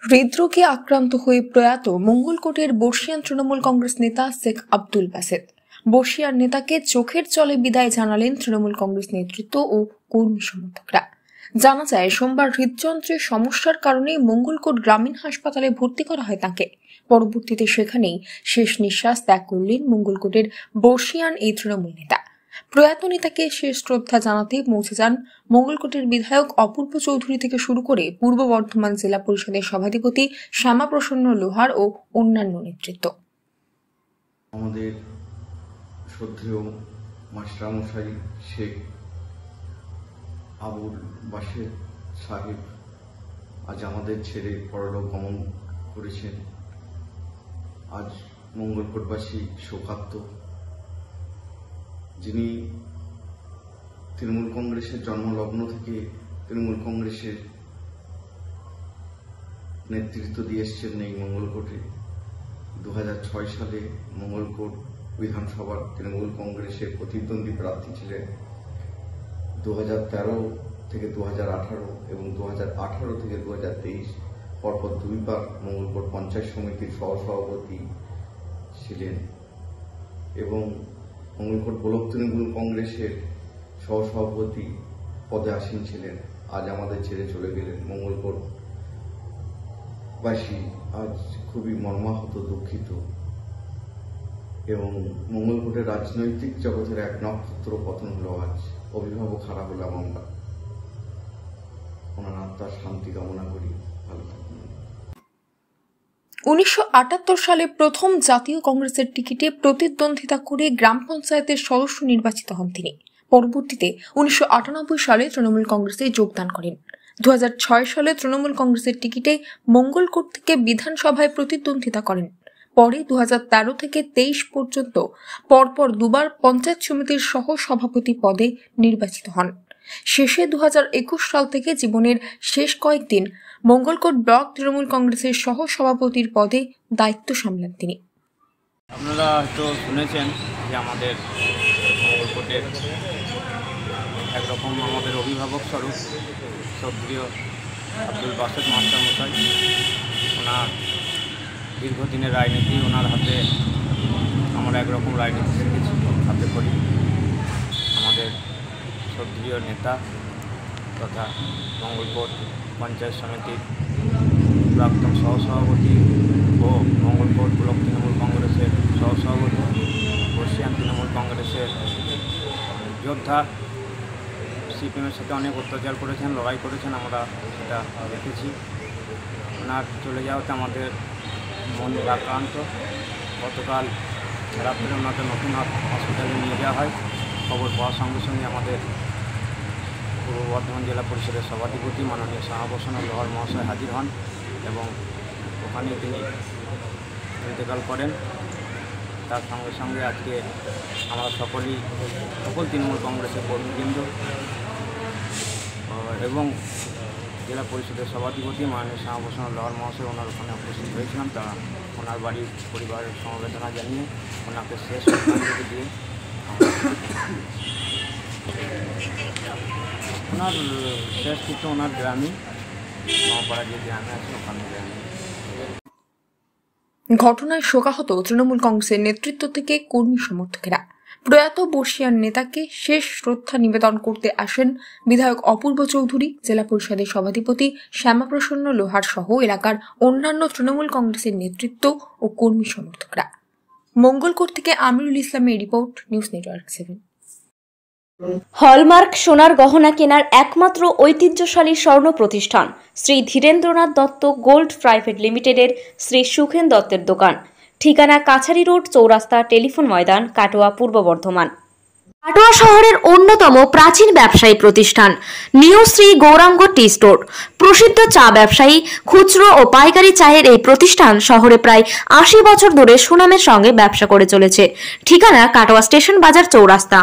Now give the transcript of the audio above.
হৃদরোগে আক্রান্ত হয়ে প্রয়াত মঙ্গলকোটের বর্ষিয়ান তৃণমূল কংগ্রেস নেতা শেখ আব্দুল বাসেত। বর্ষিয়ান নেতাকে চোখের জলে বিদায় জানালেন তৃণমূল কংগ্রেস নেতৃত্ব ও কর্মী সমর্থকরা। জানা যায়, সোমবার হৃদযন্ত্রের সমস্যার কারণে মঙ্গলকোট গ্রামীণ হাসপাতালে ভর্তি করা হয় তাকে। পরবর্তীতে সেখানেই শেষ নিঃশ্বাস ত্যাগ করলেন মঙ্গলকোটের বর্ষিয়ান এই তৃণমূল নেতা। প্রয়াত নেতাকে শেষ শ্রদ্ধা জানাতে পৌঁছে যান মঙ্গলকোটের বিধায়ক অপূর্ব চৌধুরী থেকে শুরু করে পূর্ব বর্ধমান জেলা পরিষদের সভাধিপতি শ্যামাপ্রসন্ন লোহার ও অন্যান্য নেতৃত্ব। আমাদের শ্রদ্ধেয় মাস্টারমশাই শেখ আবুল বাসেত সাহেব আজ আমাদের ছেড়ে পরলোক গমন করেছেন। আজ মঙ্গলকোটবাসী শোকার্ত। যিনি তৃণমূল কংগ্রেসের জন্মলগ্ন থেকে তৃণমূল কংগ্রেসের নেতৃত্ব দিয়ে এসছেন এই মঙ্গলকোটে। 2006 সালে মঙ্গলকোট বিধানসভার তৃণমূল কংগ্রেসের প্রতিদ্বন্দ্বী প্রার্থী ছিলেন। 2013 থেকে 2018 এবং 2018 থেকে 2023 পরপর দুইবার মঙ্গলকোট পঞ্চায়েত সমিতির সহসভাপতি ছিলেন এবং মঙ্গলকোট ব্লক তৃণমূল কংগ্রেসের সহসভাপতি পদে আসীন ছিলেন। আজ আমাদের ছেড়ে চলে গেলেন। মঙ্গলকোটবাসী আজ খুবই মর্মাহত, দুঃখিত এবং মঙ্গলকোটের রাজনৈতিক জগতের এক নক্ষত্র পতন হলো। আজ অভিভাবক হারা হলাম আমরা। ওনার আত্মার শান্তি কামনা করি। ভালো থাকুন। 1978 সালে প্রথম জাতীয় কংগ্রেসের টিকিটে প্রতিদ্বন্দ্বিতা করে গ্রাম পঞ্চায়েতের সদস্য নির্বাচিত হন তিনি। পরবর্তীতে 1998 সালে তৃণমূল কংগ্রেসে যোগদান করেন। 2006 সালে তৃণমূল কংগ্রেসের টিকিটে মঙ্গলকোট থেকে বিধানসভায় প্রতিদ্বন্দ্বিতা করেন। পরে 2013 থেকে 23 পর্যন্ত পরপর দুবার পঞ্চায়েত সমিতির সহ সভাপতি পদে নির্বাচিত হন। শেষে 2021 সাল থেকে জীবনের শেষ কয়েকদিন মঙ্গলকোট ব্লক তৃণমূল কংগ্রেসের সহ সভাপতির পদে দায়িত্ব সামলান তিনি। আপনারা হয়তো শুনেছেন যে আমাদের মঙ্গলকোটের একরকম আমাদের অভিভাবক স্বরূপ শ্রদ্ধেয় আব্দুল বাসেত মাস্টারমশাই, ওনার দীর্ঘদিনের রাজনীতি, ওনার হাতে আমরা একরকম রাজনীতি শিখেছি, হাতে করি। আমাদের শ্রদ্ধেয় নেতা তথা মঙ্গলকোট পঞ্চায়েত সমিতির প্রাক্তন সহসভাপতি ও মঙ্গলকোট ব্লক তৃণমূল কংগ্রেসের সহসভাপতি, বর্ষিয়ান তৃণমূল কংগ্রেসের যোদ্ধা। সিপিএমের সাথে অনেক অত্যাচার করেছেন, লড়াই করেছেন, আমরা সেটা দেখেছি। ওনার চলে যাওয়াতে আমাদের মন আক্রান্ত। গতকাল রাত্রে ওনাকে নতুন হসপিটালে নিয়ে যাওয়া হয়। খবর পাওয়ার সঙ্গে সঙ্গে আমাদের পূর্ব বর্ধমান জেলা পরিষদের সভাধিপতি মাননীয় শ্যামাপ্রসন্ন লোহার মহাশয় হাজির হন এবং ওখানে তিনি ইন্তেকাল করেন। তার সঙ্গে সঙ্গে আজকে আমরা সকল তৃণমূল কংগ্রেসের কর্মীবৃন্দ এবং জেলা পরিষদের সভাধিপতি মাননীয় শ্যামাপ্রসন্ন লোহার মহাশয় ওনার ওখানে উপস্থিত হয়েছিলাম। তারা ওনার বাড়ির পরিবারের সমবেদনা জানিয়ে ওনাকে শেষ শ্রদ্ধাঞ্জলি দিয়ে ওনার শেষকৃত্য ওনার গ্রামে নওপাড়া যে গ্রামে আছে ওখানে গ্রামে। ঘটনায় শোকাহত তৃণমূল কংগ্রেসের নেতৃত্ব থেকে কর্মী সমর্থকেরা। প্রয়াত বর্ষিয়ান নেতাকে শেষ শ্রদ্ধা নিবেদন করতে আসেন বিধায়ক অপূর্ব চৌধুরী, জেলা পরিষদের সভাধিপতি শ্যামাপ্রসন্ন লোহার সহ এলাকার অন্যান্য তৃণমূল কংগ্রেসের নেতৃত্ব ও কর্মী সমর্থকরা। মঙ্গলকোট থেকে আমিরুল ইসলামের রিপোর্ট, নিউজ নেটওয়ার্ক 7। হলমার্ক সোনার গহনা কেনার একমাত্র ঐতিহ্যশালী স্বর্ণ প্রতিষ্ঠান শ্রী ধীরেন্দ্রনাথ দত্ত গোল্ড প্রাইভেট লিমিটেডের শ্রী সুখেন দত্তের দোকান। ঠিকানা কাছারি রোড, চৌরাস্তা, টেলিফোন ময়দান, কাটোয়া, পূর্ব বর্ধমান। কাটোয়া শহরের অন্যতম প্রাচীন ব্যবসায়ী প্রতিষ্ঠান New Shri Gauranga tea store. প্রসিদ্ধ চা ব্যবসায়ী, খুচরো ও পাইকারি চায়ের এই প্রতিষ্ঠান শহরে প্রায় 80 বছর ধরে সুনামের সঙ্গে ব্যবসা করে চলেছে। ঠিকানা কাটোয়া স্টেশন বাজার, চৌরাস্তা।